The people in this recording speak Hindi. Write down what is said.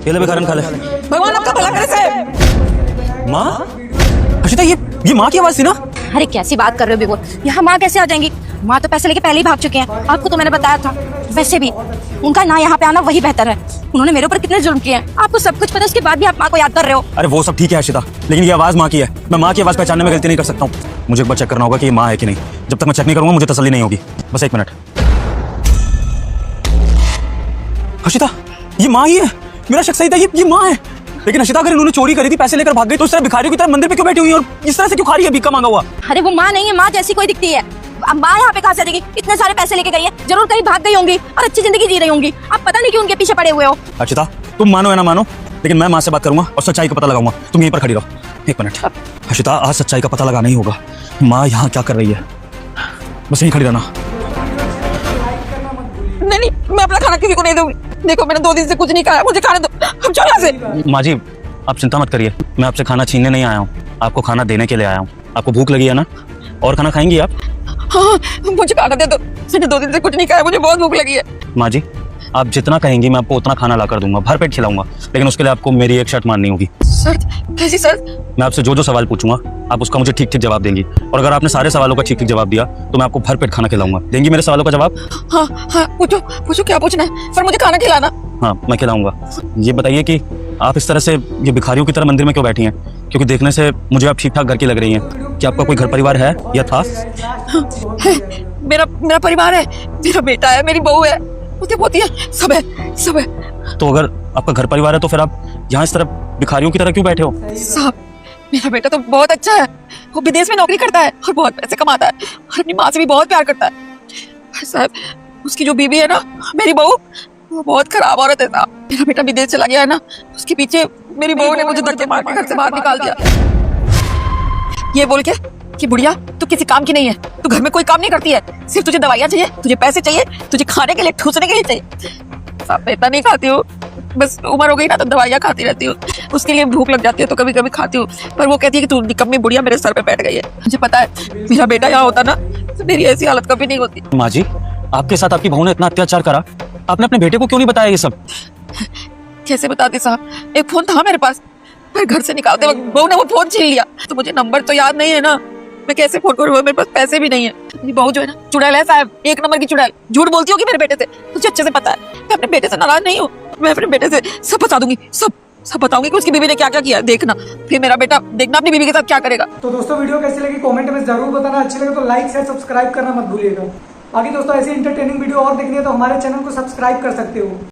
ये ले भिखारन खा ले। भगवान आपका भला करे साहब। माँ हर्षिता, ये माँ की आवाज थी ना? अरे कैसी बात कर रहे हो बिगुल, यहाँ माँ कैसे आ जाएंगी? माँ तो पैसे लेके पहले ही भाग चुके हैं, आपको तो मैंने बताया था। वैसे भी उनका ना यहाँ पे आना वही बेहतर है। उन्होंने मेरे ऊपर कितने जुल्म किए हैं, आपको सब कुछ पता है, उसके बाद भी आप माँ को याद कर रहे हो। अरे वो सब ठीक है हर्षिता, लेकिन ये आवाज माँ की है। मैं माँ की आवाज पहचानने में गलती नहीं कर सकता हूँ। मुझे एक बार चेक करना होगा कि ये माँ है कि नहीं। जब तक मैं चेक नहीं करूंगा मुझे तसल्ली नहीं होगी। बस 1 मिनट। हर्षिता, ये माँ ही है। मेरा शक सही था, ये माँ है। लेकिन हर्षिता, अगर इन्होंने चोरी करी थी, पैसे लेकर भाग गई, तो इस तरह भिखारियों की तरह मंदिर पे क्यों बैठी हुई है और इस तरह से क्यों खा रही है भीख मांगा हुआ? अरे वो माँ नहीं है, माँ जैसी कोई दिखती है। अब माँ यहाँ पे कहाँ से आ जाएगी? इतने सारे पैसे लेके गई है, जरूर कहीं भाग गई होंगी और अच्छी जिंदगी जी रही होंगी। आप पता नहीं क्यों उनके पीछे पड़े हुए हो। हर्षिता, तुम मानो या ना मानो, लेकिन मैं माँ से बात करूंगा और सच्चाई का पता लगाऊंगा। तुम यहीं पर खड़ी रहो। 1 मिनट। हर्षिता, आज सच्चाई का पता लगाना ही होगा। माँ यहाँ क्या कर रही है? बस यहीं खड़ी रहना। नहीं, मैं अपना खाना किसी को नहीं दूंगी। देखो, मैंने 2 दिन से कुछ नहीं खाया, मुझे खाने दो। हम चलो यहाँ से। माँ जी, आप चिंता मत करिए, मैं आपसे खाना छीनने नहीं आया हूँ, आपको खाना देने के लिए आया हूँ। आपको भूख लगी है ना? और खाना खाएंगी आप? हाँ, मुझे खाना दे दो। मैंने 2 दिन से कुछ नहीं खाया, मुझे बहुत भूख लगी है। माँ जी, आप जितना कहेंगी मैं आपको उतना खाना ला कर दूंगा, भर पेट खिलाऊंगा। लेकिन उसके लिए आपको मेरी एक शर्त माननी होगी। शर्त? कैसी शर्त? मैं आपसे जो सवाल पूछूंगा आप उसका मुझे ठीक ठीक जवाब देंगी, और अगर आपने सारे सवालों का ठीक ठीक जवाब दिया तो मैं आपको भर पेट खाना खिलाऊंगा। देंगी मेरे सवालों का जवाब? हाँ हाँ, पूछो क्या पूछना है, पर मुझे खाना खिलाना। हाँ, मैं खिलाऊंगा। ये बताइए कि आप इस तरह से ये भिखारियों की तरह मंदिर में क्यों बैठी हैं? क्योंकि देखने से मुझे आप ठीक ठाक घर की लग रही हैं। क्या आपका कोई घर परिवार है या था? मेरा परिवार है, मेरा बेटा है, मेरी बहू है, पोते पोती है, सब है। तो अगर आपका घर परिवार है तो फिर आप यहाँ इस तरह भिखारियों की तरह क्यों बैठे हो? साहब, मेरा बेटा तो बहुत अच्छा है। वो विदेश में नौकरी करता है और बहुत पैसे कमाता है और अपनी माँ से भी बहुत प्यार करता है। साहब, उसकी जो बीवी है ना, मेरी बहू, वो बहुत खराब औरत है साहब। मेरा बेटा विदेश चला गया है ना, उसके पीछे मेरी बहू ने मुझे धक्के मार के घर से बाहर निकाल दिया, ये बोल के कि बुढ़िया तू किसी काम की नहीं है, तू घर में कोई काम नहीं करती है, सिर्फ तुझे दवाइयाँ चाहिए, तुझे पैसे चाहिए, तुझे खाने के लिए, ठूसने के लिए चाहिए। साहब, मैं इतना नहीं खाती हूँ, बस उम्र हो गई ना तो दवाइयाँ खाती रहती हूँ। उसके लिए भूख लग जाती है तो कभी कभी खाती हूँ, पर वो कहती है कि तू निकम्मी बुढ़िया मेरे सर पे बैठ गई है। मुझे पता है मेरा बेटा यहाँ होता ना तो मेरी ऐसी हालत कभी नहीं होती। माँ जी, आपके साथ आपकी बहू ने इतना अत्याचार करा, आपने अपने बेटे को क्यों नहीं बताया ये सब? कैसे बताती साहब, एक फोन था मेरे पास, पर घर से निकालते वक्त बहू ने वो फोन छीन लिया, तो मुझे नंबर तो याद नहीं है ना, मैं कैसे फोन करूँ? मेरे पास पैसे भी नहीं है। मेरी बहू जो है ना, चुड़ैल है साहब, 1 नंबर की चुड़ैल। झूठ बोलती होगी मेरे बेटे से, मुझे अच्छे से पता है। मैं अपने बेटे से नाराज नहीं हूँ, मैं अपने बेटे से सब बता दूंगी, सब बताऊंगी कि उसकी बीवी ने क्या क्या किया। देखना फिर मेरा बेटा, देखना अपनी बीवी के साथ क्या करेगा। तो दोस्तों, वीडियो कैसी लगी कमेंट में जरूर बताना। अच्छी लगे तो लाइक शेयर सब्सक्राइब करना मत भूलिएगा। बाकी दोस्तों, ऐसी इंटरटेनिंग वीडियो और देखनी है तो हमारे चैनल को सब्सक्राइब कर सकते हो।